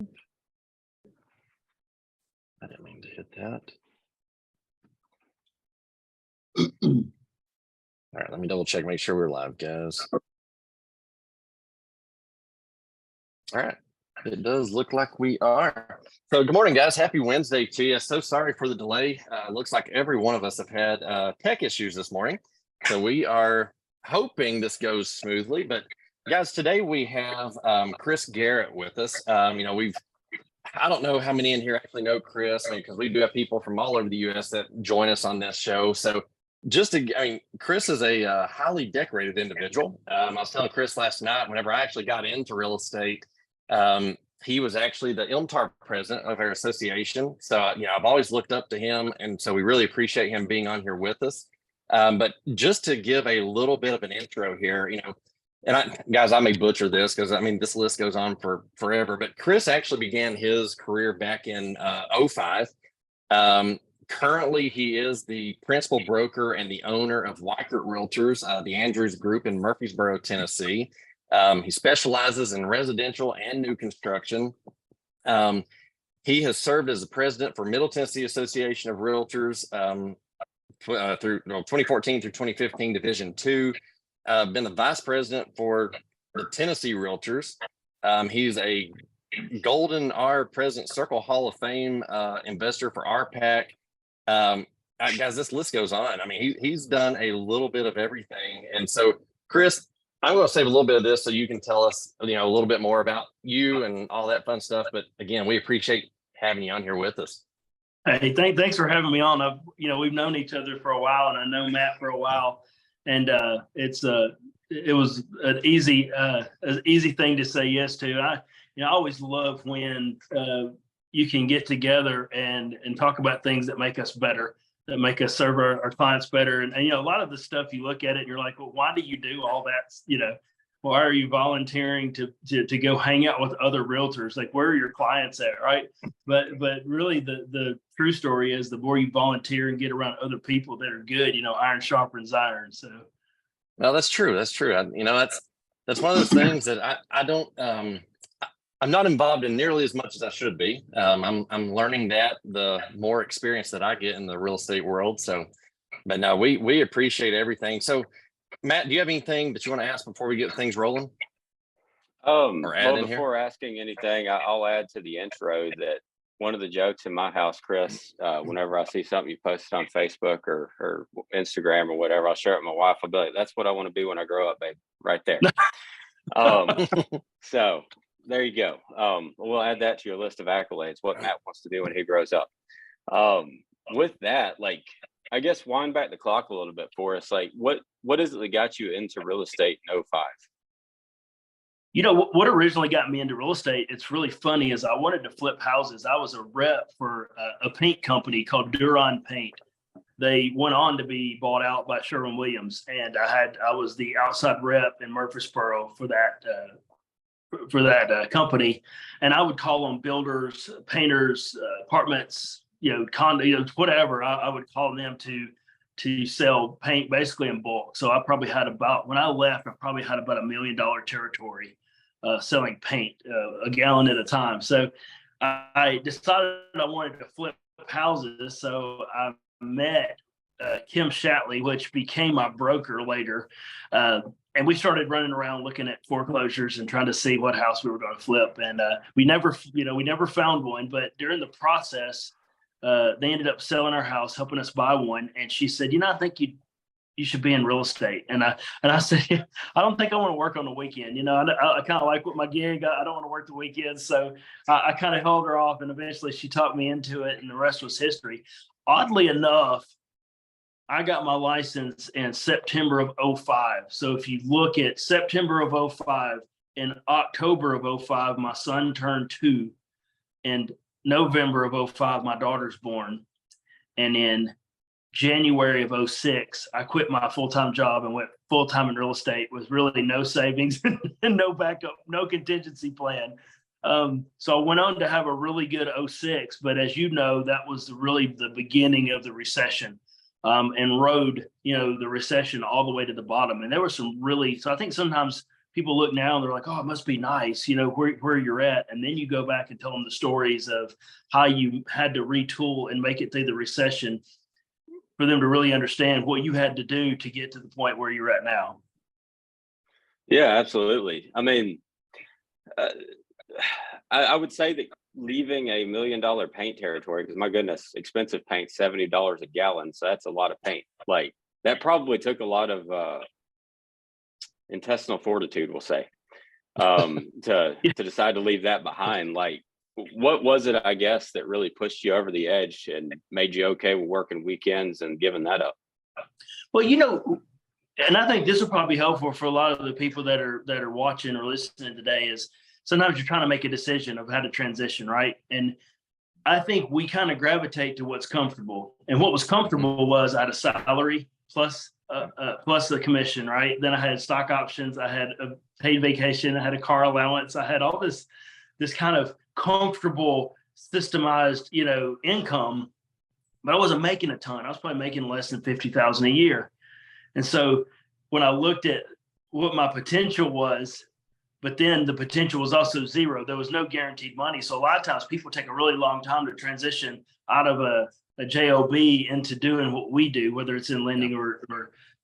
I didn't mean to hit that. All right, let me double check, make sure we're live, guys. All right, it does look like we are. So good morning, guys. Happy Wednesday to you. So sorry for the delay. Looks like every one of us have had tech issues this morning. So we are hoping this goes smoothly. But guys, today we have Chris Garrett with us. I don't know how many in here actually know Chris, because we do have people from all over the U.S. that join us on this show. So Chris is a highly decorated individual. I was telling Chris last night, whenever I actually got into real estate, he was actually the ILMTAR president of our association. So, I've always looked up to him. And so we really appreciate him being on here with us. But just to give a little bit of an intro here, guys, I may butcher this because this list goes on for forever, but Chris actually began his career back in 05. Currently, he is the principal broker and the owner of Weichert Realtors, the Andrews Group in Murfreesboro, Tennessee. He specializes in residential and new construction. He has served as the president for Middle Tennessee Association of Realtors through 2014 through 2015, Division II. Been the vice president for the Tennessee Realtors. He's a Golden R President Circle Hall of Fame investor for RPAC. Guys, this list goes on. He's done a little bit of everything. And so, Chris, I'm going to save a little bit of this so you can tell us, a little bit more about you and all that fun stuff. But again, we appreciate having you on here with us. Hey, thanks for having me on. We've known each other for a while, and I know Matt for a while. And it was an easy thing to say yes to. I always love when you can get together and talk about things that make us better, that make us serve our clients better. And a lot of the stuff you look at it and you're like, well, why do you do all that? Why are you volunteering to go hang out with other realtors? Like, where are your clients at, right? But really, the true story is the more you volunteer and get around other people that are good, iron sharpens iron. So, well, that's true. That's true. That's one of those things that I don't. I'm not involved in nearly as much as I should be. I'm learning that the more experience that I get in the real estate world. So, but no, we appreciate everything. So, Matt, do you have anything that you want to ask before we get things rolling? Before asking anything, I'll add to the intro that one of the jokes in my house, Chris, whenever I see something you posted on Facebook or Instagram or whatever, I'll share it with my wife. I'll be like, that's what I want to be when I grow up, babe, right there. So there you go. We'll add that to your list of accolades, what Matt wants to do when he grows up. With that, I guess wind back the clock a little bit for us. What is it that got you into real estate in 05? What originally got me into real estate, it's really funny, is I wanted to flip houses. I was a rep for a paint company called Duron Paint. They went on to be bought out by Sherwin-Williams, and I was the outside rep in Murfreesboro for that company. And I would call them builders, painters, apartments, condos, whatever. I would call them to sell paint basically in bulk. So I probably had when I left, I probably had about $1 million territory selling paint, a gallon at a time. So I decided I wanted to flip houses. So I met Kim Shatley, which became my broker later. And we started running around looking at foreclosures and trying to see what house we were going to flip. And we never found one. But during the process, they ended up selling our house, helping us buy one. And she said, I think you should be in real estate. And I said, I don't think I want to work on the weekend. I kind of like with my gig. I don't want to work the weekends. So I kind of held her off, and eventually she talked me into it, and the rest was history. Oddly enough, I got my license in September of 05. So if you look at September of 05, in October of 05, my son turned 2. And November of 05, my daughter's born. And in January of 06, I quit my full-time job and went full-time in real estate with really no savings and no backup, no contingency plan. So I went on to have a really good 06, but as you know, that was really the beginning of the recession, and rode, the recession all the way to the bottom. And there were so I think sometimes people look now and they're like, oh, it must be nice, you know, where you're at. And then you go back and tell them the stories of how you had to retool and make it through the recession for them to really understand what you had to do to get to the point where you're at now. Yeah, absolutely. I mean, I would say that leaving a $1 million paint territory, because my goodness, expensive paint, $70 a gallon. So that's a lot of paint. Like that probably took a lot of intestinal fortitude, we'll say, to decide to leave that behind. Like, what was it, I guess, that really pushed you over the edge and made you okay with working weekends and giving that up? Well, you know, and I think this will probably be helpful for a lot of the people that are watching or listening today, is sometimes you're trying to make a decision of how to transition, right? And I think we kind of gravitate to what's comfortable. And what was comfortable was I had a salary plus the commission, right? Then I had stock options, I had a paid vacation, I had a car allowance, I had all this kind of comfortable, systemized, you know, income, but I wasn't making a ton. I was probably making less than $50,000 a year. And so when I looked at what my potential was, but then the potential was also zero, there was no guaranteed money. So a lot of times people take a really long time to transition out of a job into doing what we do, whether it's in lending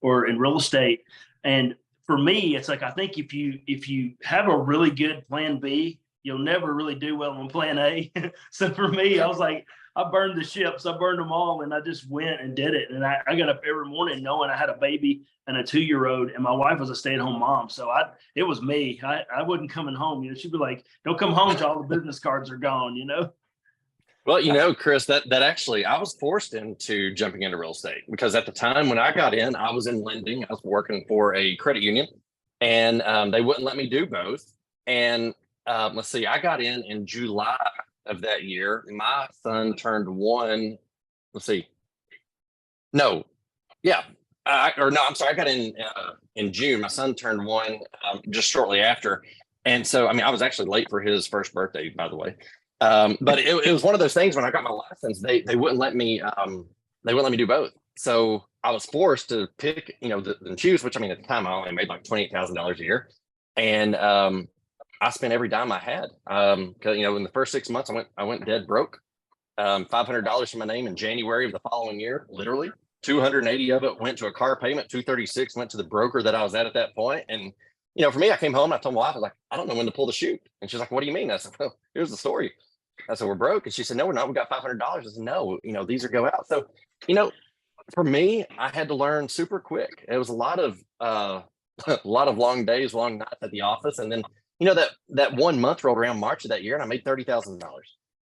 or in real estate. And for me, it's like, I think if you have a really good plan B, you'll never really do well on plan A. So for me, I was like, I burned the ships, I burned them all, and I just went and did it. And I got up every morning knowing I had a baby and a 2-year-old, and my wife was a stay-at-home mom. So it was me. I wasn't coming home. You know, she'd be like, don't come home till all the business cards are gone, you know? Well, you know, Chris, that actually, I was forced into jumping into real estate because at the time when I got in, I was in lending. I was working for a credit union, and they wouldn't let me do both. And let's see, I got in July of that year. My son turned 1. Let's see. No, yeah. I'm sorry. I got in June. My son turned 1 just shortly after. And so, I mean, I was actually late for his first birthday, by the way. But it was one of those things when I got my license, they wouldn't let me do both. So I was forced to pick, you know, and choose, which, I mean, at the time I only made like $28,000 a year. And I spent every dime I had. Cause you know, in the first 6 months I went dead broke. $500 to my name in January of the following year, literally. 280 of it went to a car payment. 236 went to the broker that I was at that point. And, you know, for me, I came home and I told my wife, I was like, I don't know when to pull the chute. And she's like, what do you mean? I said, well, here's the story. I said, we're broke. And she said, no, we're not. We got $500. I said, no, you know, these are go out. So, you know, for me, I had to learn super quick. It was a lot of long days, long nights at the office. And then, you know, that 1 month rolled around March of that year and I made $30,000.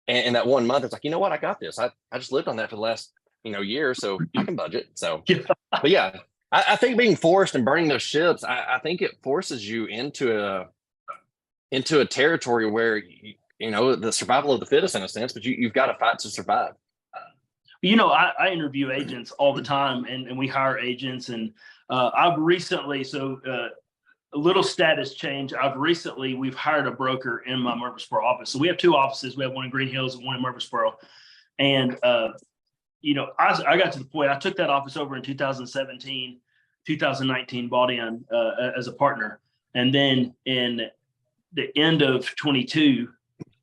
And that 1 month, it's like, you know what? I got this. I just lived on that for the last, you know, year. So I can budget. So, but yeah, I think being forced and burning those ships, I think it forces you into a territory where, you know, the survival of the fittest in a sense, but you've got to fight to survive. You know, I interview agents all the time and we hire agents. And I've recently, a little status change. We've hired a broker in my Murfreesboro office. So we have 2 offices. We have one in Green Hills and one in Murfreesboro. And, you know, I got to the point, I took that office over in 2017, 2019, bought in as a partner. And then in the end of 22,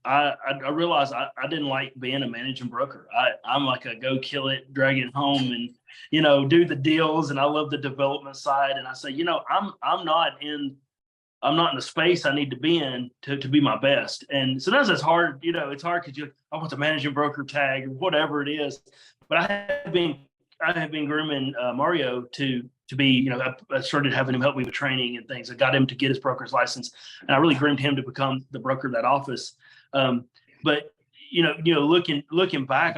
I realized I didn't like being a managing broker. I'm like a go kill it, drag it home and, you know, do the deals. And I love the development side. And I say, you know, I'm not in the space I need to be in to be my best. And sometimes it's hard, you know, it's hard because I want the managing broker tag or whatever it is. But I have been grooming Mario to be, you know, I started having him help me with training and things. I got him to get his broker's license, and I really groomed him to become the broker of that office. But you know, looking back,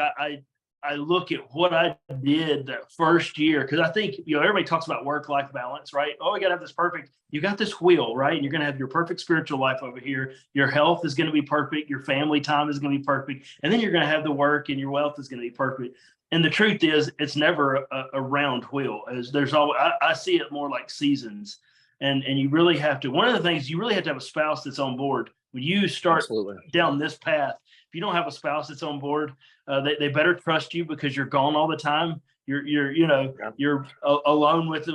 I look at what I did that first year, because I think, you know, everybody talks about work-life balance, right? Oh, we got to have this perfect. You got this wheel, right? And you're going to have your perfect spiritual life over here. Your health is going to be perfect. Your family time is going to be perfect, and then you're going to have the work, and your wealth is going to be perfect. And the truth is, it's never a round wheel. As there's always, I see it more like seasons, and you really have to. One of the things, you really have to have a spouse that's on board when you start Absolutely. down this path. If you don't have a spouse that's on board, they better trust you because you're gone all the time. You're alone with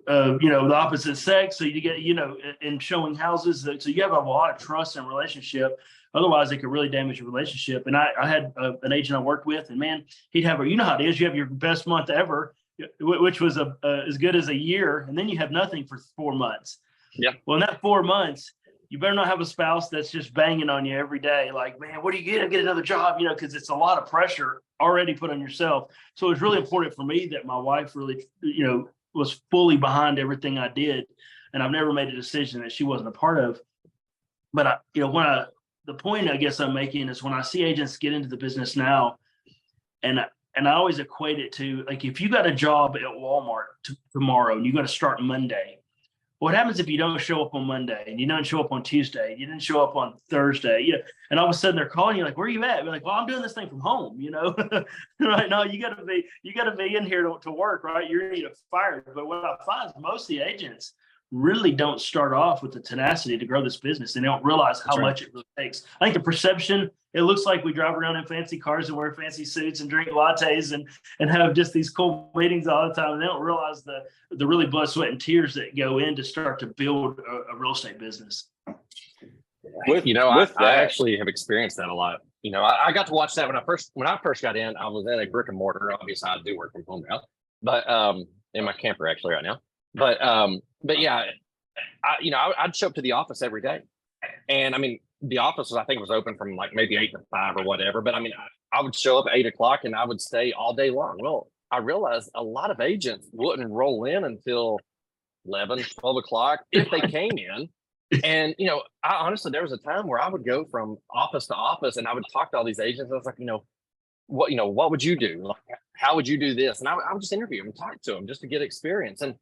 the opposite sex. So you get, in showing houses. So you have a lot of trust and relationship. Otherwise, it could really damage your relationship. And I had an agent I worked with, and man, he'd have how it is. You have your best month ever, which was as good as a year, and then you have nothing for 4 months. Yeah. Well, in that 4 months, you better not have a spouse that's just banging on you every day. Like, man, what do you get? Get another job, because it's a lot of pressure already put on yourself. So it was really important for me that my wife really, was fully behind everything I did. And I've never made a decision that she wasn't a part of. But the point I guess I'm making is when I see agents get into the business now, and I always equate it to, like, if you got a job at Walmart tomorrow and you got to start Monday, what happens if you don't show up on Monday and you don't show up on Tuesday, you didn't show up on Thursday, and all of a sudden they're calling you like, where are you at? You're like, well, I'm doing this thing from home, right? No, you gotta be in here to work, right? You're gonna get fired. But what I find is most of the agents really don't start off with the tenacity to grow this business. And they don't realize how much it really takes. I think the perception, it looks like we drive around in fancy cars and wear fancy suits and drink lattes and have just these cool meetings all the time. And they don't realize the really blood, sweat, and tears that go in to start to build a real estate business. I actually have experienced that a lot. I got to watch that when I first got in. I was in a brick and mortar. Obviously, I do work from home now, but in my camper actually right now. But yeah, I'd show up to the office every day, and I mean, the office I think was open from like maybe 8 to 5 or whatever. But I mean, I would show up at 8 o'clock and I would stay all day long. Well, I realized a lot of agents wouldn't roll in until 11, 12 o'clock if they came in. And, I honestly, there was a time where I would go from office to office and I would talk to all these agents. I was like, what would you do? Like, how would you do this? And I would just interview them and talk to them just to get experience. And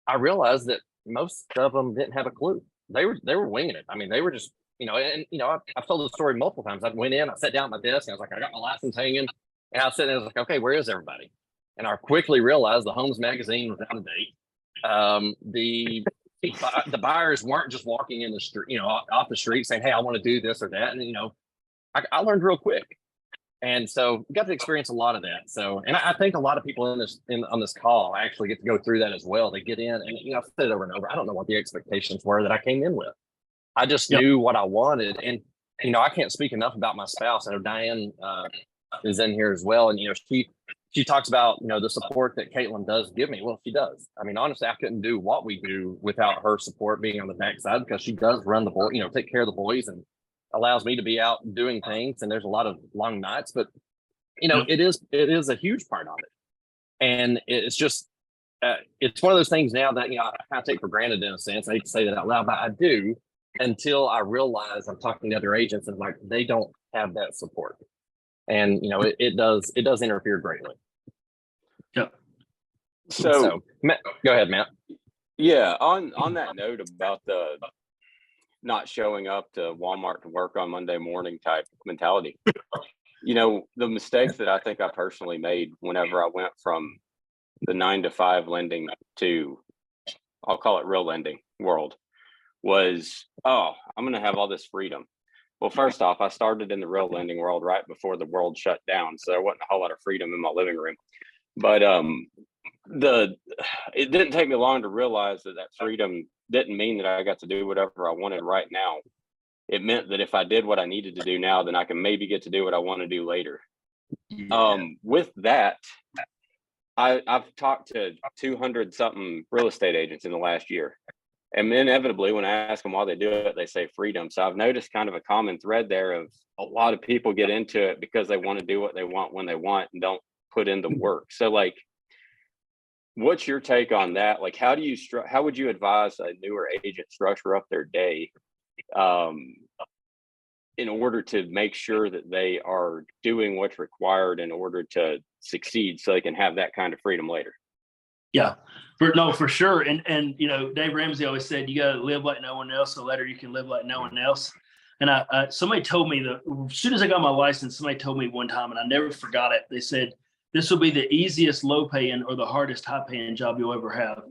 I realized that most of them didn't have a clue. They were winging it. I mean, they were just, I've told the story multiple times. I went in, I sat down at my desk, and I was like, I got my license hanging. And I was sitting there, I was like, okay, where is everybody? And I quickly realized the Homes magazine was out of date. The buyers weren't just walking in the street, off the street saying, hey, I want to do this or that. And, I learned real quick. And so got to experience a lot of that. So, and I think a lot of people on this call actually get to go through that as well. They get in and, I've said it over and over. I don't know what the expectations were that I came in with. I just knew what I wanted. And, I can't speak enough about my spouse. I know Diane is in here as well. And, she talks about, the support that Caitlin does give me. Well, she does. I mean, honestly, I couldn't do what we do without her support being on the backside, because she does run the boy, take care of the boys and allows me to be out doing things. And there's a lot of long nights, but it is a huge part of it. And it's just, it's one of those things now that, I kind of take for granted in a sense. I hate to say that out loud, but I do, until I realize I'm talking to other agents and like, they don't have that support. And, it does interfere greatly. Yep. So go ahead, Matt. Yeah. On that note about the not showing up to Walmart to work on Monday morning type mentality, the mistakes that I think I personally made whenever I went from the 9 to 5 lending to, I'll call it real lending world, was, I'm going to have all this freedom. Well, first off, I started in the real lending world right before the world shut down. So there wasn't a whole lot of freedom in my living room. But it didn't take me long to realize that freedom didn't mean that I got to do whatever I wanted right now. It meant that if I did what I needed to do now, then I can maybe get to do what I want to do later. Yeah. With that, I've talked to 200 something real estate agents in the last year. And inevitably, when I ask them why they do it, they say freedom. So I've noticed kind of a common thread there of a lot of people get into it because they want to do what they want when they want and don't put in the work. So like, what's your take on that? Like, how would you advise a newer agent structure up their day in order to make sure that they are doing what's required in order to succeed so they can have that kind of freedom later? Yeah, for sure. And Dave Ramsey always said, you got to live like no one else. So later you can live like no one else. And somebody told me that as soon as I got my license, somebody told me one time, and I never forgot it. They said, this will be the easiest low paying or the hardest high paying job you'll ever have.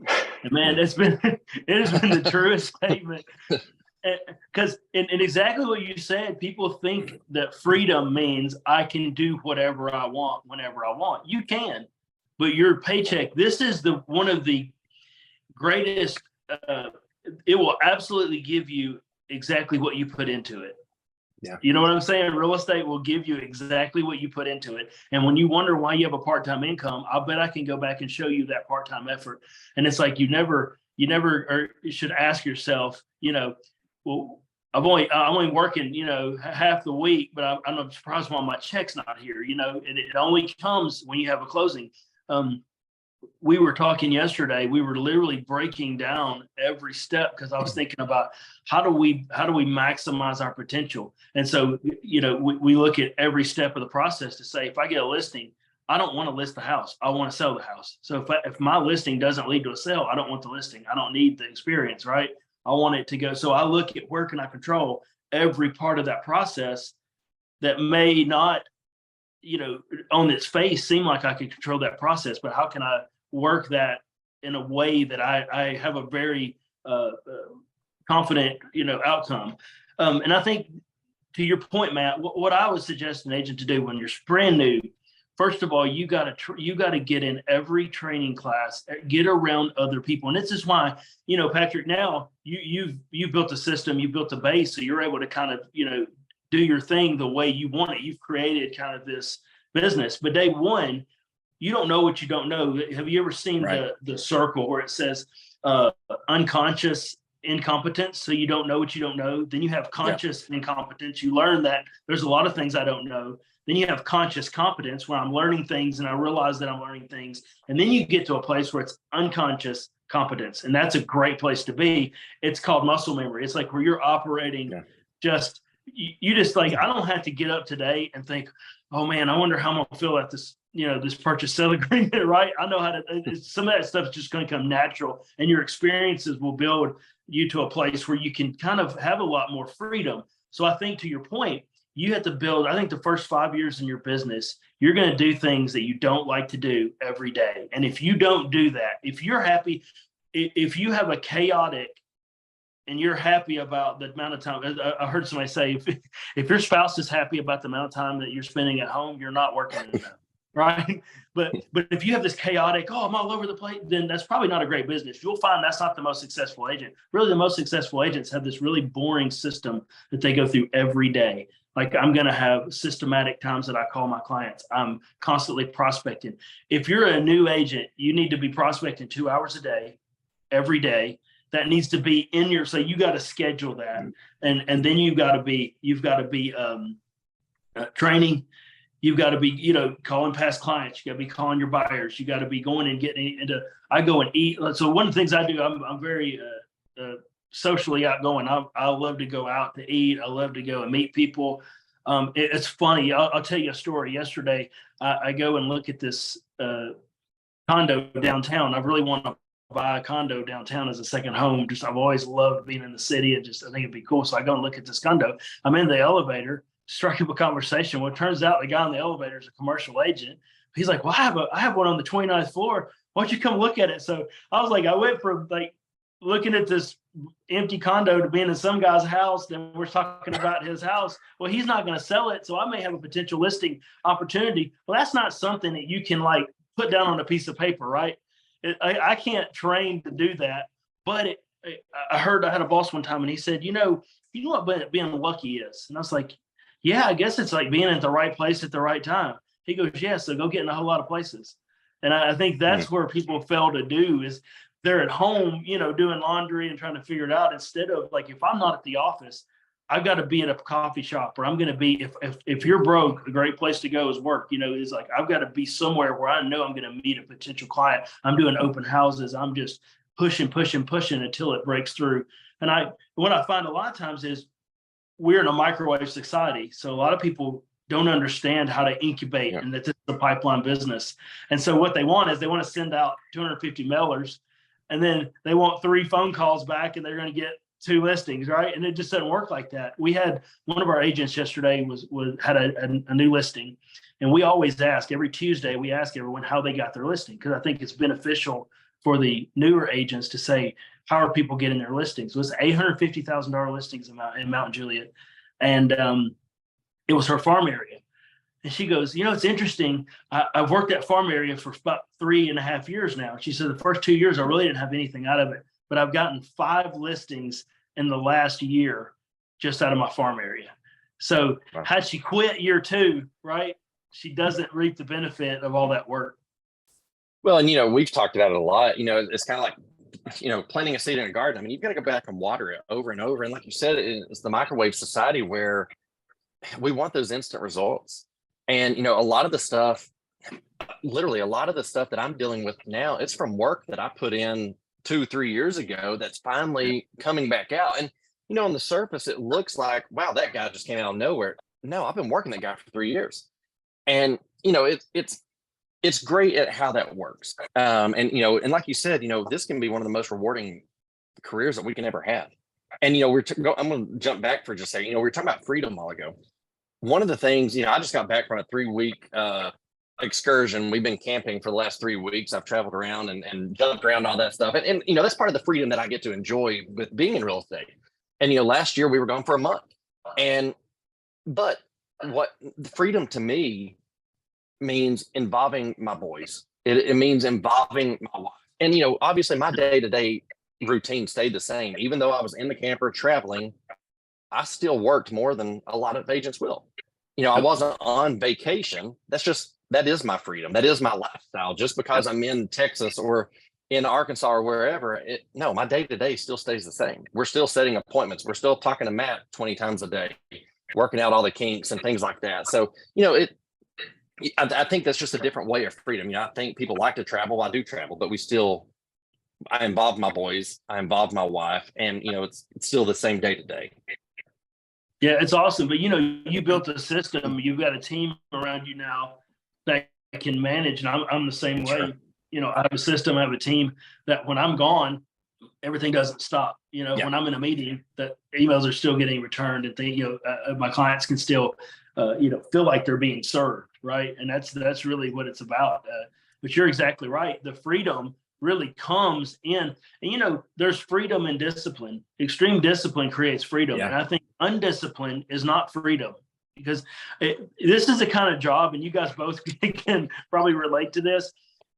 And man, it has been the truest statement. Because and exactly what you said, people think that freedom means I can do whatever I want whenever I want. You can. But your paycheck, this is one of the greatest, it will absolutely give you exactly what you put into it. Yeah. You know what I'm saying? Real estate will give you exactly what you put into it. And when you wonder why you have a part-time income, I'll bet I can go back and show you that part-time effort. And it's like, you never you should ask yourself, well, I'm only working, half the week, but I'm surprised why my check's not here. It only comes when you have a closing. We were talking yesterday, we were literally breaking down every step, because I was thinking about how do we maximize our potential. And so, we look at every step of the process to say, if I get a listing, I don't want to list the house. I want to sell the house. So if my listing doesn't lead to a sale, I don't want the listing. I don't need the experience, right? I want it to go. So I look at where can I control every part of that process that may not, on its face seem like I could control that process, but how can I work that in a way that I have a very confident, outcome. And I think, to your point, Matt, what I would suggest an agent to do when you're brand new, first of all, you got to get in every training class, get around other people. And this is why, Patrick, now you've built a system, you built a base, so you're able to kind of, do your thing the way you want it. You've created kind of this business. But day one, you don't know what you don't know. Have you ever seen the circle where it says unconscious incompetence? So you don't know what you don't know. Then you have conscious incompetence. You learn that there's a lot of things I don't know. Then you have conscious competence, where I'm learning things and I realize that I'm learning things. And then you get to a place where it's unconscious competence. And that's a great place to be. It's called muscle memory. It's like where you're operating just, you just like, I don't have to get up today and think, oh man, I wonder how I'm gonna feel at this, this purchase sale agreement, right? I know how to, some of that stuff is just going to come natural, and your experiences will build you to a place where you can kind of have a lot more freedom. So I think, to your point, you have to build, I think the first 5 years in your business, you're going to do things that you don't like to do every day. And if you don't do that, if you're happy, if you have a chaotic and you're happy about the amount of time, I heard somebody say, if your spouse is happy about the amount of time that you're spending at home, you're not working enough. Right. But if you have this chaotic, I'm all over the place, then that's probably not a great business. You'll find that's not the most successful agent. Really, the most successful agents have this really boring system that they go through every day. Like, I'm going to have systematic times that I call my clients. I'm constantly prospecting. If you're a new agent, you need to be prospecting 2 hours a day, every day. That needs to be in your, so you got to schedule that. And then you've got to be training. You've got to be, calling past clients. You got to be calling your buyers. You got to be going and getting into, I go and eat. So one of the things I do, I'm very socially outgoing. I love to go out to eat. I love to go and meet people. It's funny. I'll tell you a story. Yesterday, I go and look at this condo downtown. I really want to buy a condo downtown as a second home. I've always loved being in the city, and I think it'd be cool. So I go and look at this condo. I'm in the elevator, strike up a conversation. Well, it turns out the guy in the elevator is a commercial agent. He's like, well, I have one on the 29th floor. Why don't you come look at it? So I was like, I went from like looking at this empty condo to being in some guy's house. Then we're talking about his house. Well, he's not going to sell it. So I may have a potential listing opportunity. Well, that's not something that you can like put down on a piece of paper, right? I can't train to do that. But I heard, I had a boss one time and he said, you know what being lucky is? And I was like, yeah, I guess it's like being at the right place at the right time. He goes, yeah, so go get in a whole lot of places. And I think that's where people fail to do is they're at home, doing laundry and trying to figure it out, instead of like, if I'm not at the office, I've got to be at a coffee shop, or I'm going to be, if you're broke, a great place to go is work, is like, I've got to be somewhere where I know I'm going to meet a potential client. I'm doing open houses. I'm just pushing until it breaks through. And what I find a lot of times is we're in a microwave society. So a lot of people don't understand how to incubate and that this is a pipeline business. And so what they want is they want to send out 250 mailers, and then they want 3 phone calls back, and they're going to get 2 listings, right? And it just doesn't work like that. We had one of our agents yesterday had a new listing, and we always ask every Tuesday, we ask everyone how they got their listing, because I think it's beneficial for the newer agents to say, how are people getting their listings? It was $850,000 listings in Mount Juliet, and it was her farm area. And she goes, it's interesting. I've worked that farm area for about 3.5 years now. She said the first 2 years, I really didn't have anything out of it, but I've gotten 5 listings in the last year just out of my farm area. So had she quit year 2, right, she doesn't reap the benefit of all that work. Well, and, we've talked about it a lot. It's kind of like, planting a seed in a garden. I mean, you've got to go back and water it over and over. And like you said, it's the microwave society where we want those instant results. And, a lot of the stuff, literally a lot of the stuff that I'm dealing with now, it's from work that I put in 2-3 years ago that's finally coming back out. And, on the surface, it looks like, wow, that guy just came out of nowhere. No, I've been working that guy for 3 years. And, it's great at how that works. And like you said, this can be one of the most rewarding careers that we can ever have. And, I'm going to jump back for just a second. We were talking about freedom a while ago. One of the things, I just got back from a 3-week excursion. We've been camping for the last 3 weeks. I've traveled around and jumped around, all that stuff. And that's part of the freedom that I get to enjoy with being in real estate. And, last year we were gone for a month. But what freedom to me means involving my boys. It means involving my wife. And, obviously my day-to-day routine stayed the same. Even though I was in the camper traveling, I still worked more than a lot of agents will. I wasn't on vacation. That is my freedom. That is my lifestyle. Just because I'm in Texas or in Arkansas or wherever, my day-to-day still stays the same. We're still setting appointments. We're still talking to Matt 20 times a day, working out all the kinks and things like that. So, I think that's just a different way of freedom. I think people like to travel. I do travel, but I involve my boys, I involve my wife, and it's still the same day to day. Yeah, it's awesome. But you built a system. You've got a team around you now that can manage, and I'm the same way. I have a system. I have a team that when I'm gone, everything doesn't stop. When I'm in a meeting, that emails are still getting returned, and my clients can still, feel like they're being served, right? And that's really what it's about. But you're exactly right. The freedom really comes in, and there's freedom and discipline. Extreme discipline creates freedom, and I think undisciplined is not freedom, because this is the kind of job, and you guys both can probably relate to this,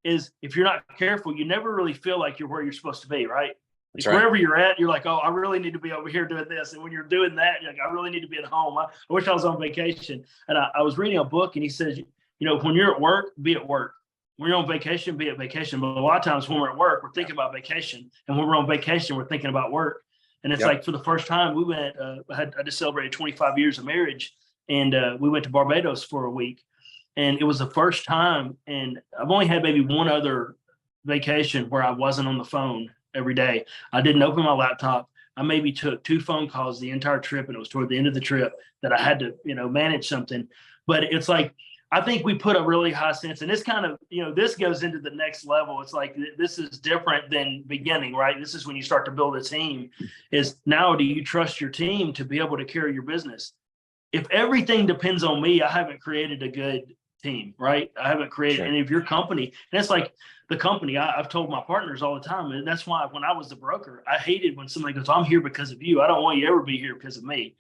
is if you're not careful, you never really feel like you're where you're supposed to be, right? Like wherever you're at, you're like, oh, I really need to be over here doing this. And when you're doing that, you're like, I really need to be at home. I wish I was on vacation. And I was reading a book, and he says, when you're at work, be at work. When you're on vacation, be at vacation. But a lot of times when we're at work, we're thinking about vacation. And when we're on vacation, we're thinking about work. And it's like, for the first time, we went, I just celebrated 25 years of marriage. And we went to Barbados for a week. And it was the first time. And I've only had maybe one other vacation where I wasn't on the phone every day. I didn't open my laptop. I maybe took 2 phone calls the entire trip, and it was toward the end of the trip that I had to, manage something. But it's like, I think we put a really high sense, and this kind of, this goes into the next level. It's like, this is different than beginning, right? This is when you start to build a team. Is now, do you trust your team to be able to carry your business? If everything depends on me, I haven't created a good team, right? I haven't created any of your company. And it's like the company, I've told my partners all the time, and that's why when I was the broker, I hated when somebody goes, I'm here because of you. I don't want you to ever be here because of me.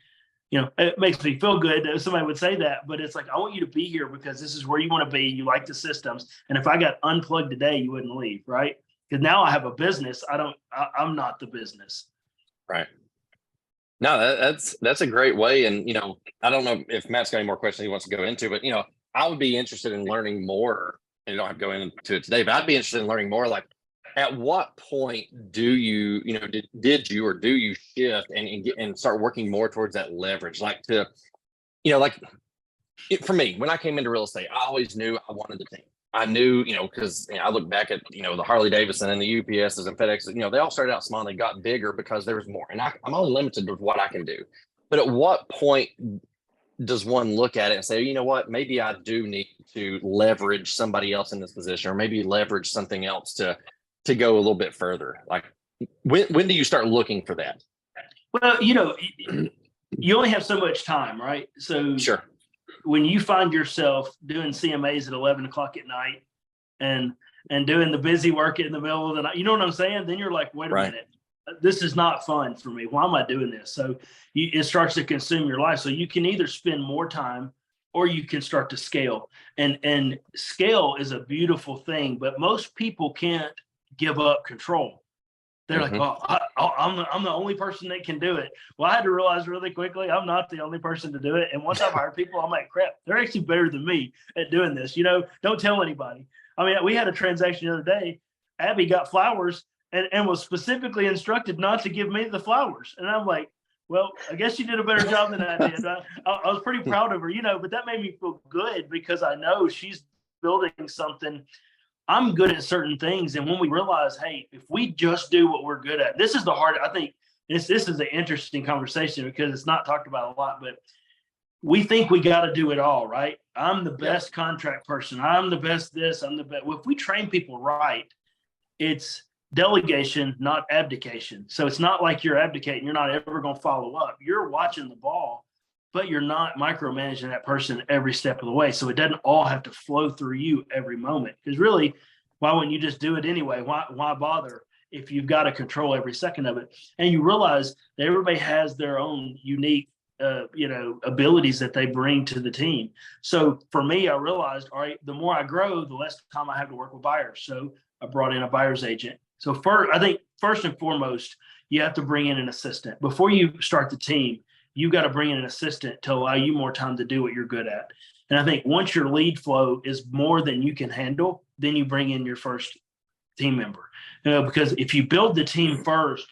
It makes me feel good that somebody would say that, but it's like, I want you to be here because this is where you want to be. You like the systems. And if I got unplugged today, you wouldn't leave, right? Because now I have a business. I'm not the business. Right. No, that's a great way. And, I don't know if Matt's got any more questions he wants to go into, but, I would be interested in learning more. And you don't have to go into it today, but I'd be interested in learning more. Like, at what point do you, did you or do you shift and start working more towards that leverage? Like for me, when I came into real estate, I always knew I wanted the team. I knew, because I look back at, the Harley Davidson and the UPSs and FedExes, they all started out small and they got bigger because there was more. And I'm only limited with what I can do. But at what point does one look at it and say, you know what, maybe I do need to leverage somebody else in this position, or maybe leverage something else to go a little bit further? Like, when do you start looking for that? Well, you only have so much time, right? So sure. When you find yourself doing CMAs at 11 o'clock at night and doing the busy work in the middle of the night, you know what I'm saying? Then you're like, wait a minute, this is not fun for me. Why am I doing this? So it starts to consume your life. So you can either spend more time or you can start to scale. And scale is a beautiful thing, but most people can't give up control. They're like, oh, I'm the only person that can do it. Well, I had to realize really quickly, I'm not the only person to do it. And once I've hired people, I'm like, crap, they're actually better than me at doing this. Don't tell anybody. I mean, we had a transaction the other day. Abby got flowers and was specifically instructed not to give me the flowers. And I'm like, well, I guess you did a better job than I did. I was pretty proud of her, but that made me feel good because I know she's building something. I'm good at certain things. And when we realize, hey, if we just do what we're good at, this is the hard, I think this is an interesting conversation because it's not talked about a lot, but we think we got to do it all, right? I'm the best contract person. I'm the best this, I'm the best. Well, if we train people right, it's delegation, not abdication. So it's not like you're abdicating. You're not ever going to follow up. You're watching the ball, but you're not micromanaging that person every step of the way. So it doesn't all have to flow through you every moment. Because really, why wouldn't you just do it anyway? Why bother if you've got to control every second of it? And you realize that everybody has their own unique, abilities that they bring to the team. So for me, I realized, all right, the more I grow, the less time I have to work with buyers. So I brought in a buyer's agent. So I think first and foremost, you have to bring in an assistant. Before you start the team, you got to bring in an assistant to allow you more time to do what you're good at. And I think once your lead flow is more than you can handle, then you bring in your first team member. Because if you build the team first,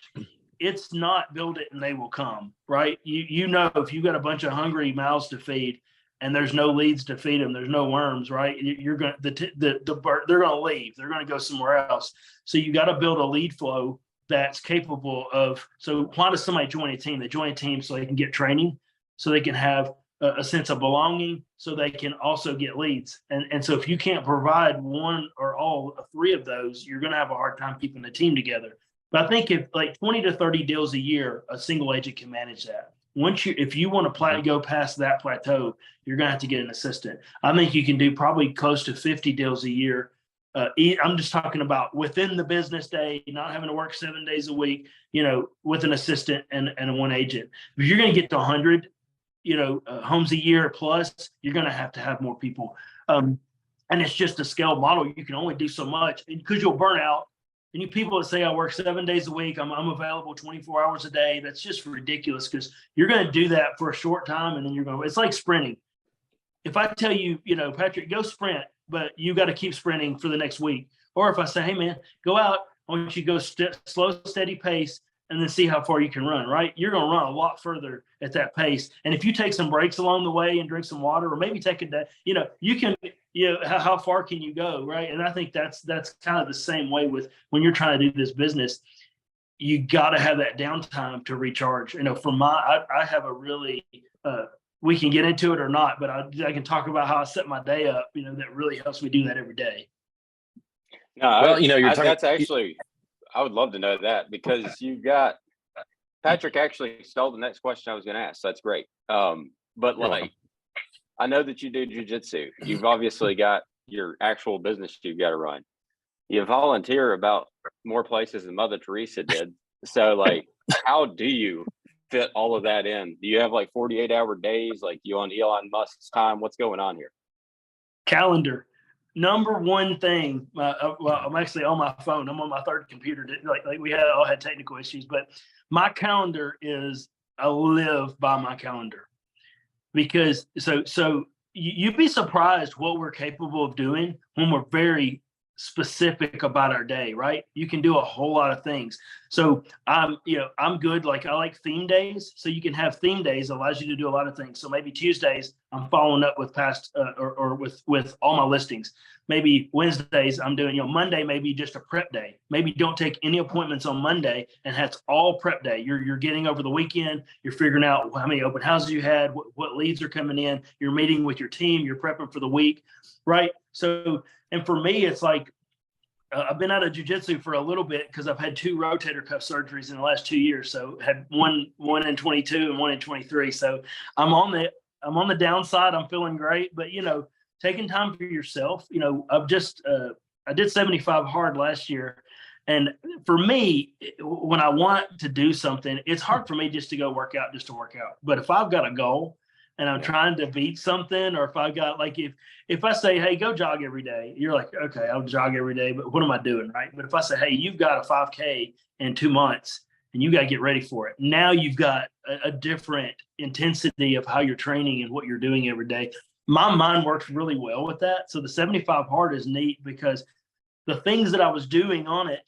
it's not build it and they will come, right? If you got a bunch of hungry mouths to feed and there's no leads to feed them, there's no worms, right? You're going to they're going to leave. They're going to go somewhere else. So you got to build a lead flow that's capable of. So why does somebody join a team? They join a team so they can get training, so they can have a sense of belonging, so they can also get leads. And so if you can't provide one or all three of those, you're going to have a hard time keeping the team together. But I think if like 20 to 30 deals a year, a single agent can manage that. If you want to go past that plateau, you're going to have to get an assistant. I think you can do probably close to 50 deals a year. I'm just talking about within the business day, not having to work 7 days a week, with an assistant and one agent. If you're going to get to 100, homes a year plus, you're going to have more people. And it's just a scale model. You can only do so much because you'll burn out. And you people that say I work 7 days a week, I'm available 24 hours a day. That's just ridiculous because you're going to do that for a short time and then it's like sprinting. If I tell you, Patrick, go sprint, but you got to keep sprinting for the next week. Or if I say, hey man, go out, I want you to go slow, steady pace and then see how far you can run, right? You're going to run a lot further at that pace. And if you take some breaks along the way and drink some water or maybe take a day, you can, how far can you go, right? And I think that's kind of the same way with when you're trying to do this business. You got to have that downtime to recharge. I have a really, we can get into it or not, but I can talk about how I set my day up, that really helps me do that every day. No, that's actually, I would love to know that because Patrick actually stole the next question I was going to ask. So that's great. But I know that you do jujitsu. You've obviously got your actual business you've got to run. You volunteer about more places than Mother Teresa did. So how do you fit all of that in? Do you have 48-hour days? You on Elon Musk's time? What's going on here? Calendar. Number one thing, I'm actually on my phone. I'm on my third computer. We all had technical issues, but my calendar I live by my calendar because so you'd be surprised what we're capable of doing when we're very specific about our day, right? You can do a whole lot of things. So I'm good. I like theme days. So you can have theme days, allows you to do a lot of things. So maybe Tuesdays, I'm following up with past or with all my listings. Maybe Wednesdays, I'm doing, Monday, maybe just a prep day. Maybe don't take any appointments on Monday and that's all prep day. You're getting over the weekend. You're figuring out how many open houses you had, what leads are coming in. You're meeting with your team. You're prepping for the week, right? So, and for me, it's I've been out of jiu-jitsu for a little bit because I've had 2 rotator cuff surgeries in the last 2 years. So had one in 22 and one in 23. So I'm on the downside. I'm feeling great, but taking time for yourself, I did 75 hard last year. And for me, when I want to do something, it's hard for me just to go work out, just to work out. But if I've got a goal and I'm trying to beat something, or if I got like, if I say, hey, go jog every day, you're like, okay, I'll jog every day, but what am I doing? Right. But if I say, hey, you've got a 5K in 2 months and you got to get ready for it. Now you've got a different intensity of how you're training and what you're doing every day. My mind works really well with that. So the 75 hard is neat because the things that I was doing on it,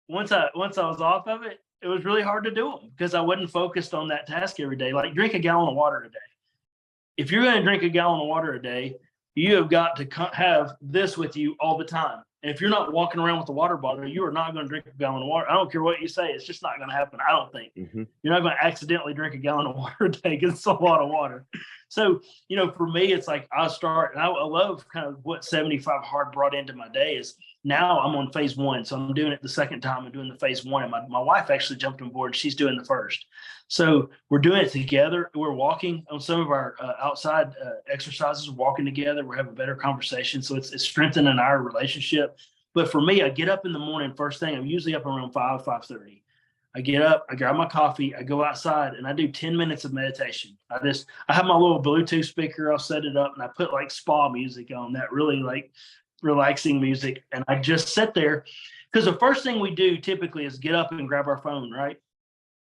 once I was off of it, it was really hard to do them because I wasn't focused on that task every day. Like drink a gallon of water a day. If you're going to drink a gallon of water a day, you have got to have this with you all the time. And if you're not walking around with a water bottle, you are not going to drink a gallon of water. I don't care what you say. It's just not going to happen. I don't think. You're not going to accidentally drink a gallon of water a day because it's a lot of water. So, for me, it's like I start, and I love kind of what 75 hard brought into my day is now I'm on phase 1. So I'm doing it the second time. I'm doing the phase 1. And my wife actually jumped on board. She's doing the first. So we're doing it together. We're walking on some of our outside exercises, walking together. We're having a better conversation. So it's strengthening our relationship. But for me, I get up in the morning, first thing, I'm usually up around 5:30. I get up, I grab my coffee, I go outside, and I do 10 minutes of meditation. I have my little Bluetooth speaker, I'll set it up, and I put like spa music on, that really like relaxing music. And I just sit there because the first thing we do typically is get up and grab our phone, right?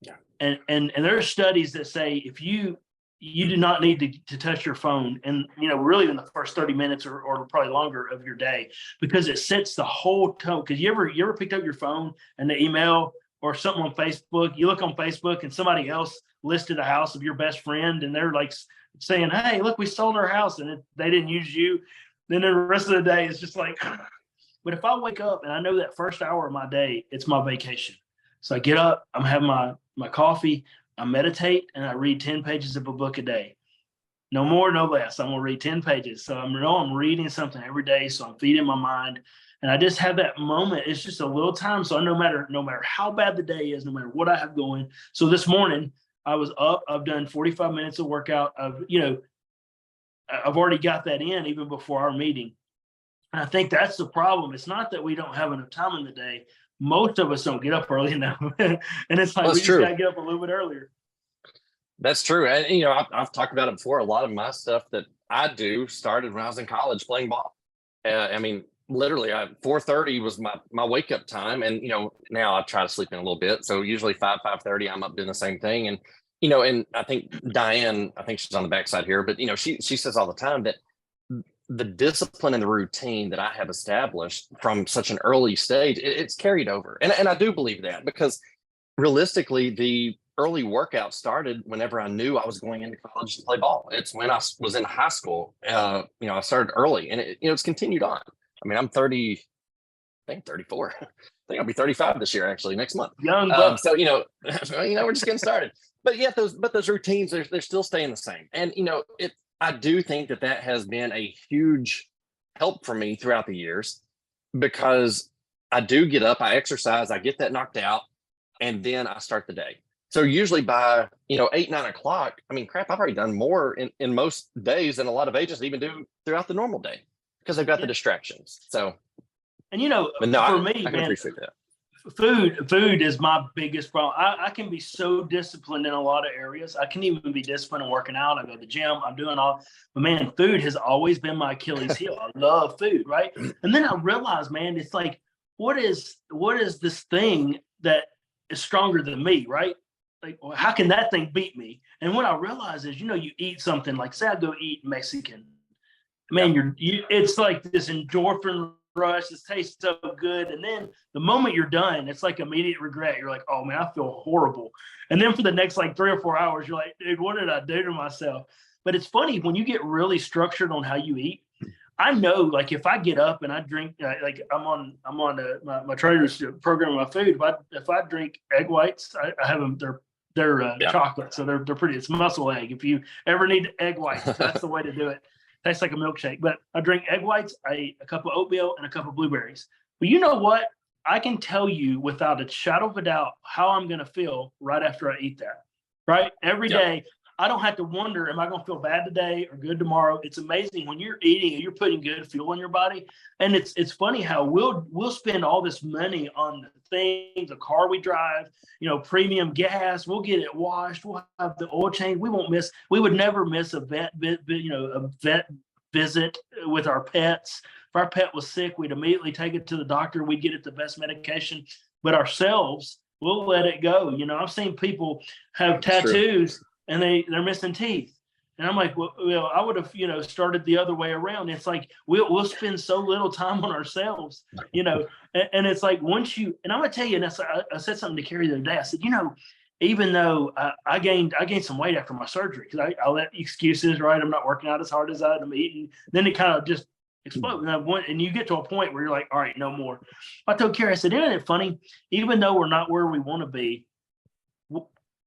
Yeah. And there are studies that say if you do not need to touch your phone and, really in the first 30 minutes or probably longer of your day, because it sets the whole tone. Because you ever picked up your phone and the email or something on Facebook, you look on Facebook and somebody else listed a house of your best friend and they're like saying, hey, look, we sold our house, and they didn't use you. Then the rest of the day is just like, but if I wake up and I know that first hour of my day, it's my vacation. So I get up, I'm having my coffee, I meditate, and I read 10 pages of a book a day. No more, no less. I'm going to read 10 pages. So I'm reading something every day. So I'm feeding my mind. And I just have that moment. It's just a little time. So no matter how bad the day is, no matter what I have going. So this morning I was up, I've done 45 minutes of workout. I've already got that in even before our meeting. And I think that's the problem. It's not that we don't have enough time in the day. Most of us don't get up early enough. And it's like, we just got to get up a little bit earlier. That's true. And, I've talked about it before. A lot of my stuff that I do started when I was in college playing ball. Literally 4:30 was my wake up time. And, now I try to sleep in a little bit. So usually 5:30, I'm up doing the same thing. And, and I think Diane, I think she's on the backside here, but, she says all the time that the discipline and the routine that I have established from such an early stage, it's carried over. And I do believe that, because realistically, the early workout started whenever I knew I was going into college to play ball. It's when I was in high school. I started early, and it's continued on. I mean, I'm 30, I think 34. I think I'll be 35 this year, actually, next month. Young buck. So, we're just getting started. But yeah, those routines, they're still staying the same. And, I do think that has been a huge help for me throughout the years, because I do get up, I exercise, I get that knocked out, and then I start the day. So usually by, 8, 9 o'clock, I've already done more in most days than a lot of agents even do throughout the normal day, because they've got the distractions. So, and but no, for I me, can appreciate that. Food is my biggest problem. I can be so disciplined in a lot of areas. I can even be disciplined in working out. I go to the gym. I'm doing all. But man, food has always been my Achilles heel. I love food, right? And then I realized, man, it's like, what is this thing that is stronger than me, right? Like, well, how can that thing beat me? And what I realize is, you eat something like, say I go eat Mexican. Man, it's like this endorphin rush. This tastes so good. And then the moment you're done, it's like immediate regret. You're like, oh man, I feel horrible. And then for the next like 3 or 4 hours, you're like, dude, what did I do to myself? But it's funny when you get really structured on how you eat. I know, like, if I get up and I drink, like I'm on my trainer's program, my food. If I drink egg whites, I have them. They're chocolate, so they're pretty. It's muscle egg. If you ever need egg whites, that's the way to do it. Tastes like a milkshake. But I drink egg whites, I eat a cup of oatmeal and a cup of blueberries. But you know what? I can tell you without a shadow of a doubt how I'm going to feel right after I eat that. Right? Every day, I don't have to wonder, am I going to feel bad today or good tomorrow? It's amazing when you're eating and you're putting good fuel in your body. And it's funny how we'll spend all this money on the things, the car we drive, premium gas. We'll get it washed. We'll have the oil change. We would never miss a vet visit with our pets. If our pet was sick, we'd immediately take it to the doctor. We'd get it the best medication. But ourselves, we'll let it go. I've seen people have tattoos and they're missing teeth. And I'm like, well, I would have, started the other way around. It's like, we'll spend so little time on ourselves, and it's like, and I'm going to tell you, and I said something to Carrie the other day. I said, even though I gained some weight after my surgery, because I let excuses, right? I'm not working out as hard as I'm eating. Then it kind of just exploded. And you get to a point where you're like, all right, no more. I told Carrie, I said, isn't it funny? Even though we're not where we want to be,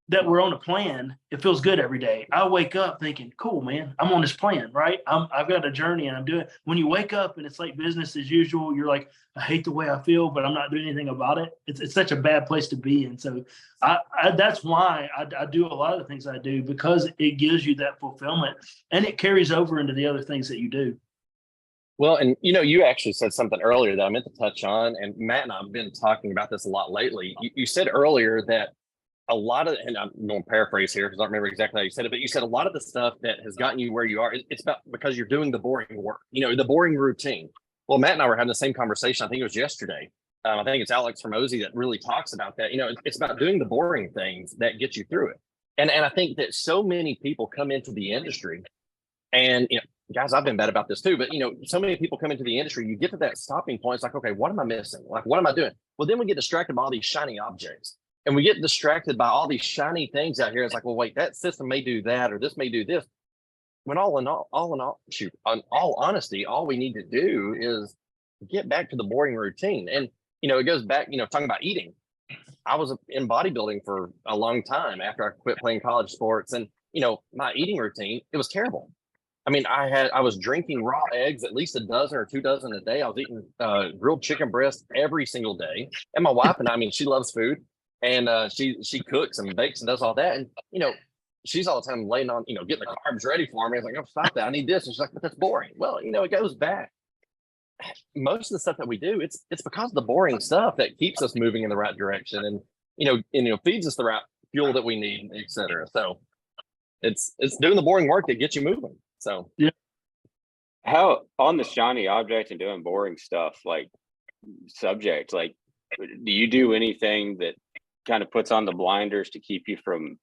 that we're on a plan, it feels good every day. I wake up thinking, cool, man, I'm on this plan, right? I've got a journey and I'm doing it. When you wake up and it's like business as usual, you're like, I hate the way I feel, but I'm not doing anything about it. It's such a bad place to be in. So that's why I do a lot of the things I do, because it gives you that fulfillment and it carries over into the other things that you do. Well, and you actually said something earlier that I meant to touch on, and Matt and I have been talking about this a lot lately. You said earlier that a lot of, and I'm going to paraphrase here because I don't remember exactly how you said it, but you said a lot of the stuff that has gotten you where you are, it's about because you're doing the boring work, the boring routine. Well, Matt and I were having the same conversation. I think it was yesterday. I think it's Alex Hormozy that really talks about that. It's about doing the boring things that get you through it. And I think that so many people come into the industry, and guys, I've been bad about this too, but so many people come into the industry, you get to that stopping point. It's like, okay, what am I missing? Like, what am I doing? Well, then we get distracted by all these shiny objects. And we get distracted by all these shiny things out here. It's like, well, wait, that system may do that, or this may do this. When in all honesty, all we need to do is get back to the boring routine. And, it goes back, talking about eating. I was in bodybuilding for a long time after I quit playing college sports. And, my eating routine, it was terrible. I mean, I was drinking raw eggs, at least a dozen or 2 dozen a day. I was eating grilled chicken breast every single day. And my wife and I mean, she loves food. And she cooks and bakes and does all that. And, she's all the time laying on, getting the carbs ready for me. I was like, oh, stop that. I need this. And she's like, but that's boring. Well, it goes back. Most of the stuff that we do, it's because of the boring stuff that keeps us moving in the right direction and, feeds us the right fuel that we need, et cetera. So it's doing the boring work that gets you moving. So, yeah. How on the shiny object and doing boring stuff, like subject, like, do you do anything that kind of puts on the blinders to keep you from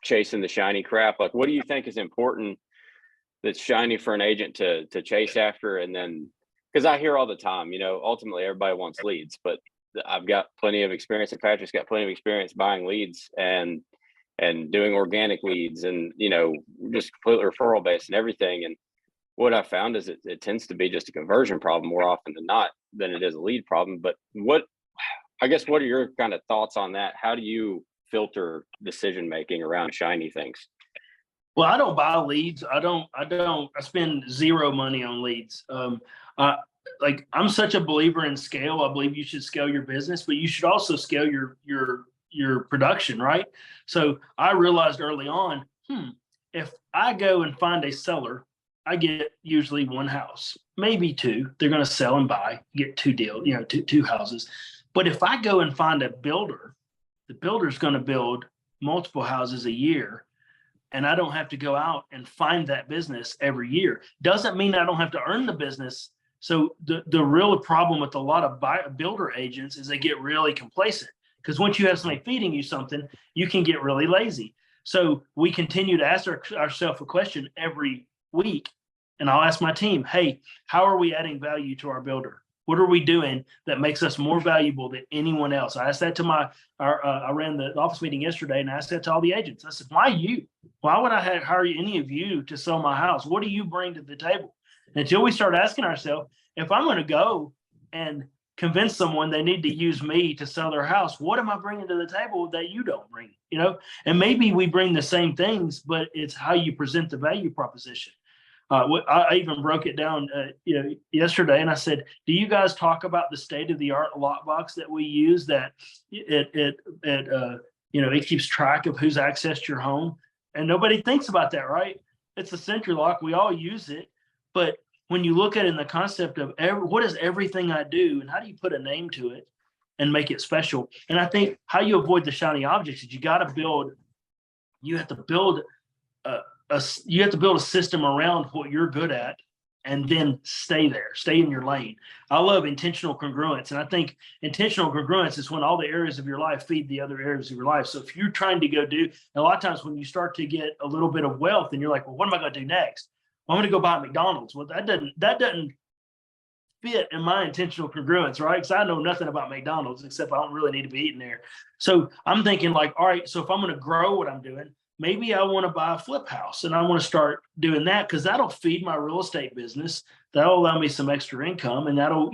chasing the shiny crap? Like, what do you think is important that's shiny for an agent to chase after? And then, because I hear all the time, ultimately everybody wants leads, but I've got plenty of experience, and Patrick's got plenty of experience buying leads and doing organic leads and, just completely referral based and everything. And what I found is it tends to be just a conversion problem more often than not than it is a lead problem. But what are your kind of thoughts on that? How do you filter decision making around shiny things? Well, I don't buy leads. I spend zero money on leads. I'm such a believer in scale. I believe you should scale your business, but you should also scale your production, right? So I realized early on, if I go and find a seller, I get usually one house, maybe two. They're going to sell and buy, get two houses. But if I go and find a builder, the builder's going to build multiple houses a year, and I don't have to go out and find that business every year. Doesn't mean I don't have to earn the business. So the real problem with a lot of builder agents is they get really complacent, because once you have somebody feeding you something, you can get really lazy. So we continue to ask ourselves a question every week, and I'll ask my team, hey, how are we adding value to our builder? What are we doing that makes us more valuable than anyone else? I asked that to I ran the office meeting yesterday, and I asked that to all the agents. I said, why you? Why would I hire any of you to sell my house? What do you bring to the table? Until we start asking ourselves, if I'm going to go and convince someone they need to use me to sell their house, what am I bringing to the table that you don't bring? And maybe we bring the same things, but it's how you present the value proposition. I even broke it down, yesterday, and I said, "Do you guys talk about the state-of-the-art lockbox that we use? That it keeps track of who's accessed your home." And nobody thinks about that, right? It's a Sentry lock. We all use it. But when you look at it in the concept of what is everything I do and how do you put a name to it and make it special? And I think how you avoid the shiny objects is you have to build a system around what you're good at and then stay in your lane. I love intentional congruence. And I think intentional congruence is when all the areas of your life feed the other areas of your life. So if you're trying to go do, and a lot of times when you start to get a little bit of wealth and you're like, well, what am I going to do next? Well, I'm going to go buy McDonald's. Well, that doesn't fit in my intentional congruence, right? Because I know nothing about McDonald's except I don't really need to be eating there. So I'm thinking like, all right, so if I'm going to grow what I'm doing, maybe I want to buy a flip house and I want to start doing that because that'll feed my real estate business. That'll allow me some extra income. And that'll,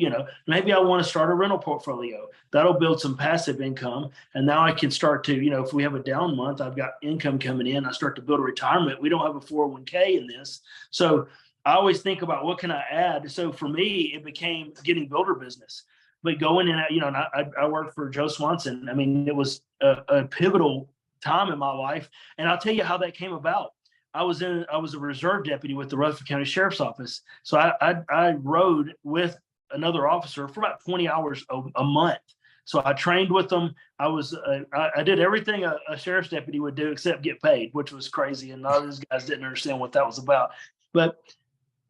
maybe I want to start a rental portfolio. That'll build some passive income. And now I can start to, if we have a down month, I've got income coming in. I start to build a retirement. We don't have a 401k in this. So I always think about what can I add? So for me, it became getting builder business. But going in, and I worked for Joe Swanson. I mean, it was a pivotal time in my life. And I'll tell you how that came about. I was a reserve deputy with the Rutherford County Sheriff's Office. So I rode with another officer for about 20 hours a month. So I trained with them. I did everything a sheriff's deputy would do except get paid, which was crazy. And all these guys didn't understand what that was about. But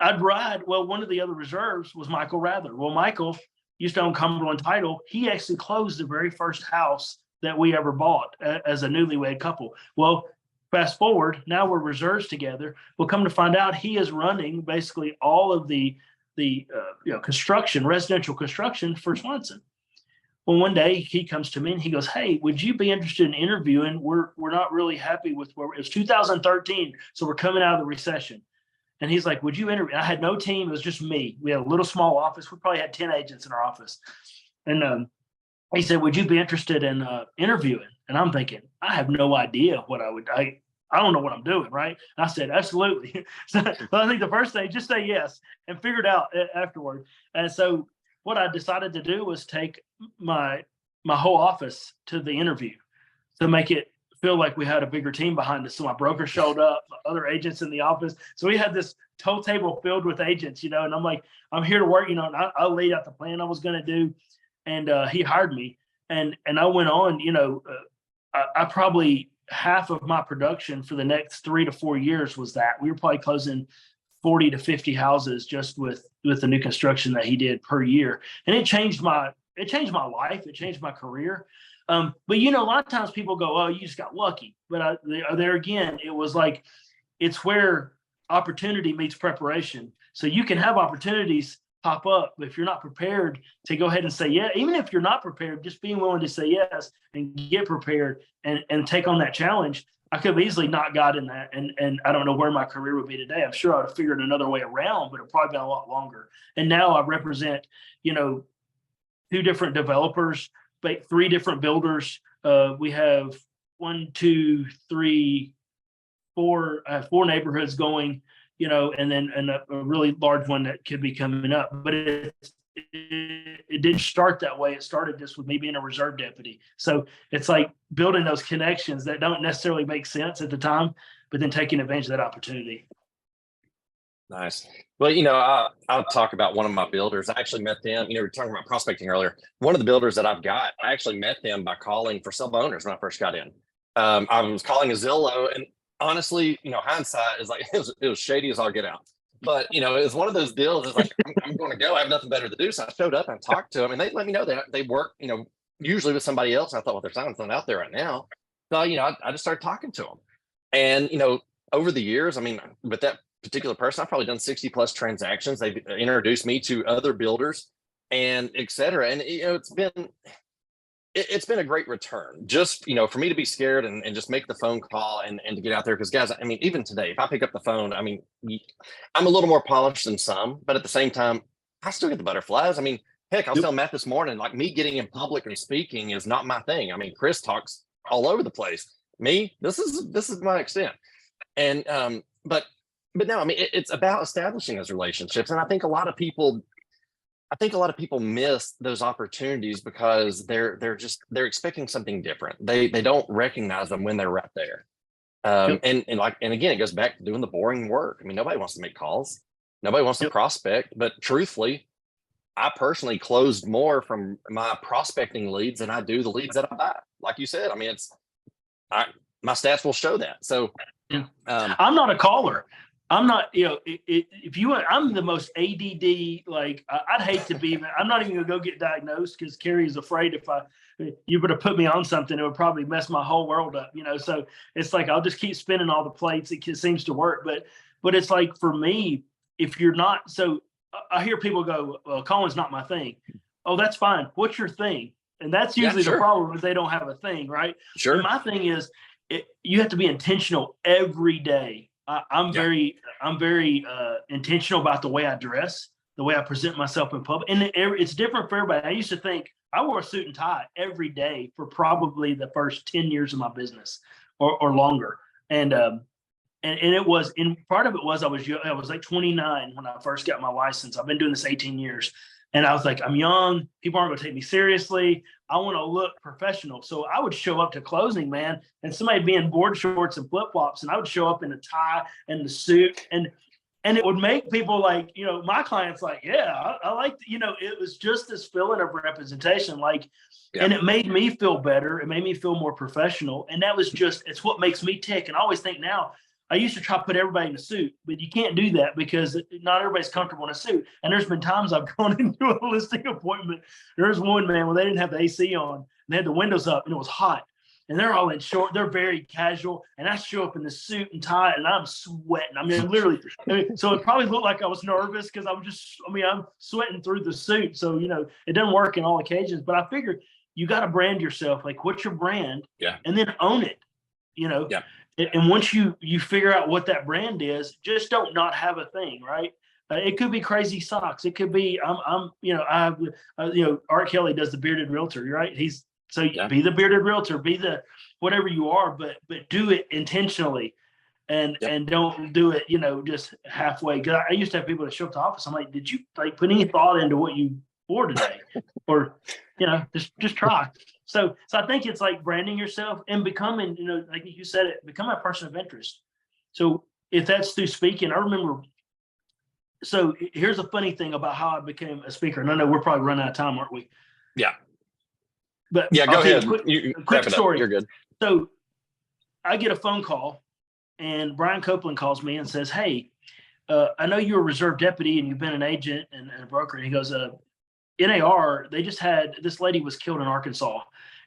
I'd ride. Well, one of the other reserves was Michael Rather. Well, Michael used to own Cumberland Title. He actually closed the very first house that we ever bought as a newlywed couple. Well, fast forward, now we're reserves together. We'll come to find out he is running basically all of the construction, residential construction for Swanson. Well, one day he comes to me and he goes, "Hey, would you be interested in interviewing? We're not really happy with where it was 2013, so we're coming out of the recession." And he's like, "Would you interview?" I had no team; it was just me. We had a little small office. We probably had 10 agents in our office, and he said, "Would you be interested in interviewing?" And I'm thinking, I have no idea what I don't know what I'm doing, right? And I said, absolutely. So I think the first thing, just say yes and figure it out afterward. And so what I decided to do was take my whole office to the interview to make it feel like we had a bigger team behind us. So my broker showed up, other agents in the office. So we had this whole table filled with agents, and I'm like, I'm here to work, and I laid out the plan I was going to do. And he hired me, and I went on. I probably half of my production for the next 3 to 4 years was that we were probably closing 40 to 50 houses just with the new construction that he did per year, and it changed my life, it changed my career. But a lot of times people go, "Oh, you just got lucky," but there again, it was like it's where opportunity meets preparation. So you can have opportunities pop up, but if you're not prepared to go ahead and say yeah, even if you're not prepared, just being willing to say yes and get prepared and take on that challenge. I could have easily not gotten that, and I don't know where my career would be today. I'm sure I would have figured another way around, but it'd probably been a lot longer. And now I represent 2 different developers, 3 different builders. We have 1, 2, 3, 4 neighborhoods going, and then a really large one that could be coming up. But it didn't start that way. It started just with me being a reserve deputy. So it's like building those connections that don't necessarily make sense at the time, but then taking advantage of that opportunity. Nice. Well, I'll talk about one of my builders. I actually met them. We were talking about prospecting earlier. One of the builders that I've got, I actually met them by calling for sub owners when I first got in. I was calling a Zillow, and honestly, hindsight is like it was shady as all get out. But it was one of those deals. It's like I'm going to go. I have nothing better to do, so I showed up and talked to them, and they let me know that they work, usually with somebody else. And I thought, well, there's something out there right now. So I just started talking to them, and over the years, with that particular person, I've probably done 60 plus transactions. They've introduced me to other builders, and et cetera. And it's been a great return just, for me to be scared and just make the phone call and to get out there. Because guys, even today, if I pick up the phone, I'm a little more polished than some, but at the same time, I still get the butterflies. Heck, I was telling Matt this morning, like me getting in public and speaking is not my thing. Chris talks all over the place. Me, this is my extent. And, but no, it's about establishing those relationships. And I think a lot of people miss those opportunities because they're expecting something different. They don't recognize them when they're right there. Yep. And again, it goes back to doing the boring work. I mean, nobody wants to make calls. Nobody wants to Yep. prospect, but truthfully, I personally closed more from my prospecting leads than I do the leads that I buy. Like you said, I mean, my stats will show that. So Yeah. I'm not a caller. I'm not, if you want, I'm the most ADD, like I'd hate to be, I'm not even gonna go get diagnosed because Carrie is afraid if you were to put me on something, it would probably mess my whole world up, so it's like, I'll just keep spinning all the plates. It seems to work. But it's like, for me, if you're not, so I hear people go, well, calling's not my thing. Oh, that's fine. What's your thing? And that's usually the problem, is they don't have a thing, right? Sure. And my thing is, you have to be intentional every day. I'm very intentional about the way I dress, the way I present myself in public, and it's different for everybody. I used to think I wore a suit and tie every day for probably the first 10 years of my business, or longer, and it was, in part of it was I was like 29 when I first got my license. I've been doing this 18 years. And I was like, I'm young. People aren't going to take me seriously. I want to look professional. So I would show up to closing, man, and somebody be in board shorts and flip flops, and I would show up in a tie and the suit, and it would make people like, my clients like, yeah, I like, it was just this feeling of representation, like, and it made me feel better. It made me feel more professional, and that was it's what makes me tick. And I always think now, I used to try to put everybody in a suit, but you can't do that because not everybody's comfortable in a suit. And there's been times I've gone into a listing appointment. There's one, man, where they didn't have the AC on, and they had the windows up, and it was hot. And they're all in short. They're very casual. And I show up in the suit and tie, and I'm sweating. I mean, literally. So it probably looked like I was nervous because I'm sweating through the suit. So, it doesn't work in all occasions. But I figured you got to brand yourself. Like, what's your brand? Yeah. And then own it, Yeah. And once you figure out what that brand is, just don't not have a thing, right? It could be crazy socks. It could be Art Kelly does the bearded realtor, right? Be the bearded realtor, be the whatever you are, but do it intentionally, and don't do it just halfway. Because I used to have people that show up to the office. I'm like, did you put any thought into what you wore today, or just try. So I think it's like branding yourself and becoming, like you said it, become a person of interest. So if that's through speaking, I remember. So here's a funny thing about how I became a speaker, and I know we're probably running out of time, aren't we? Yeah. But yeah, go ahead. Quick story. You're good. So I get a phone call, and Brian Copeland calls me and says, "Hey, I know you're a reserve deputy and you've been an agent and a broker." And he goes, NAR, they just had, this lady was killed in Arkansas,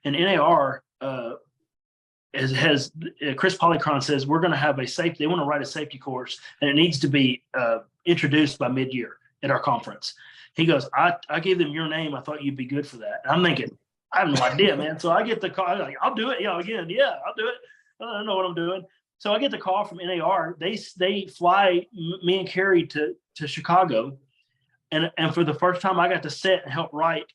and NAR has Chris Polycron says, we're going to have they want to write a safety course, and it needs to be introduced by mid-year at our conference. He goes, I gave them your name. I thought you'd be good for that. And I'm thinking, I have no idea, man. So I get the call. I'm like, I'll do it. I'll do it. I don't know what I'm doing. So I get the call from NAR. They fly me and Carrie to Chicago. And for the first time, I got to sit and help write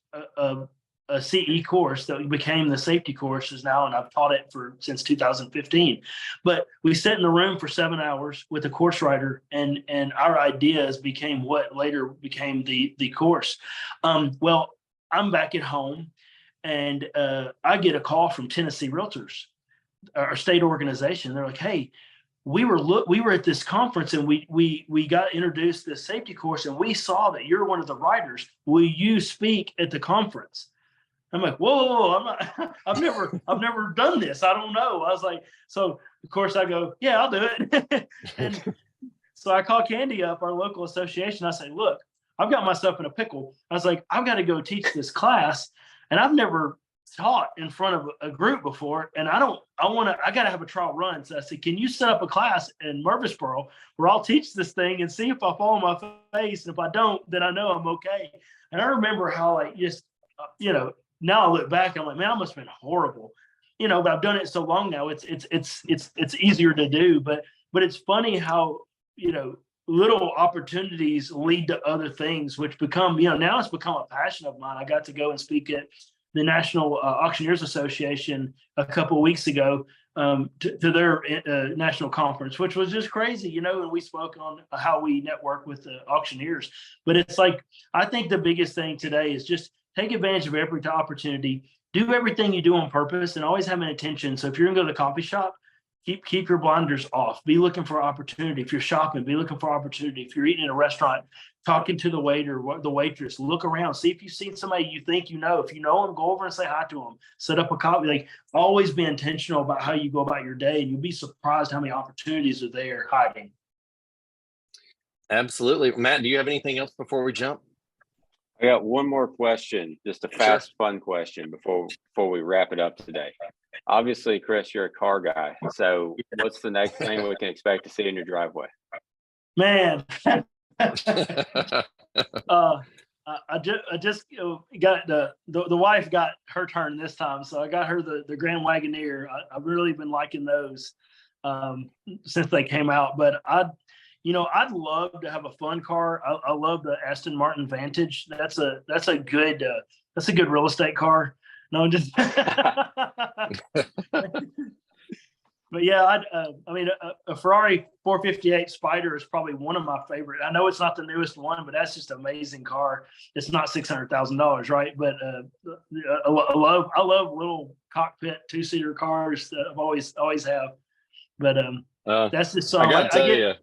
a CE course that became the safety courses now, and I've taught it since 2015. But we sat in the room for 7 hours with a course writer, and our ideas became what later became the course. Well, I'm back at home, and I get a call from Tennessee Realtors, our state organization. They're like, "Hey, we were at this conference, and we got introduced to the safety course, and we saw that you're one of the writers. Will you speak at the conference?" I'm like, "Whoa, I'm not, I've never done this. I don't know." I was like, so of course I go, "Yeah, I'll do it." And so I call Candy up, our local association. I say, "Look, I've got myself in a pickle." I was like, "I've got to go teach this class, and I've never taught in front of a group before, and I got to have a trial run." So I said, "Can you set up a class in Murfreesboro where I'll teach this thing and see if I fall on my face, and if I don't, then I know I'm okay." And I remember how now I look back, I'm like, man, I must have been horrible, but I've done it so long now. It's easier to do, but it's funny how, little opportunities lead to other things, which become, now it's become a passion of mine. I got to go and speak at the National Auctioneers Association a couple of weeks ago to their national conference, which was just crazy, and we spoke on how we network with the auctioneers. But it's like, I think the biggest thing today is just take advantage of every opportunity, do everything you do on purpose, and always have an intention. So if you're gonna go to the coffee shop, keep your blinders off. Be looking for opportunity. If you're shopping, be looking for opportunity. If you're eating in a restaurant, talking to the waiter, the waitress, look around, see if you've seen somebody you think you know. If you know them, go over and say hi to them. Set up a coffee. Like, always be intentional about how you go about your day, and you'll be surprised how many opportunities are there hiding. Absolutely. Matt, do you have anything else before we jump? I got one more question, just a fast, fun question before we wrap it up today. Obviously, Chris, you're a car guy. So what's the next thing we can expect to see in your driveway? Man, I just got the wife got her turn this time, so I got her the Grand Wagoneer. I've really been liking those since they came out. But I'd love to have a fun car. I love the Aston Martin Vantage. That's a good real estate car. No, just but yeah, a Ferrari 458 Spider is probably one of my favorite. I know it's not the newest one, but that's just an amazing car. It's not $600,000, right? But I love little cockpit 2-seater cars that I've always have. But that's just I gotta tell you.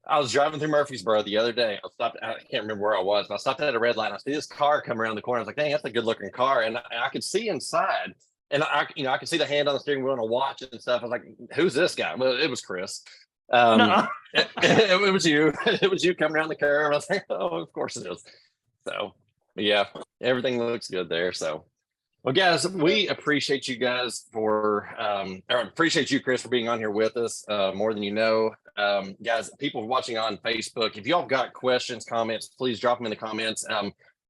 I was driving through Murfreesboro the other day. I can't remember where I was, but I stopped at a red light. And I see this car come around the corner. I was like, dang, that's a good looking car. And I could see inside, and I could see the hand on the steering wheel and a watch and stuff. I was like, who's this guy? Well, it was Chris. It was you. It was you coming around the curve. I was like, oh, of course it is. So, yeah, everything looks good there. So, well, guys, we appreciate you guys appreciate you, Chris, for being on here with us more than you know. Guys, people watching on Facebook, if y'all got questions, comments, please drop them in the comments.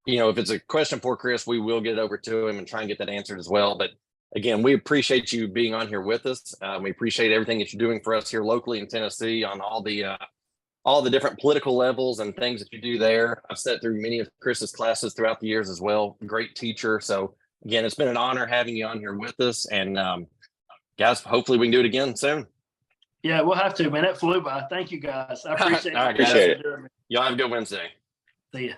If it's a question for Chris, we will get it over to him and try and get that answered as well. But again, we appreciate you being on here with us. We appreciate everything that you're doing for us here locally in Tennessee on all the different political levels and things that you do there. I've sat through many of Chris's classes throughout the years as well. Great teacher. So again, it's been an honor having you on here with us. And guys, hopefully we can do it again soon. Yeah, we'll have to, man. It flew by. Thank you, guys. I appreciate it. Appreciate it. Y'all have a good Wednesday. See ya.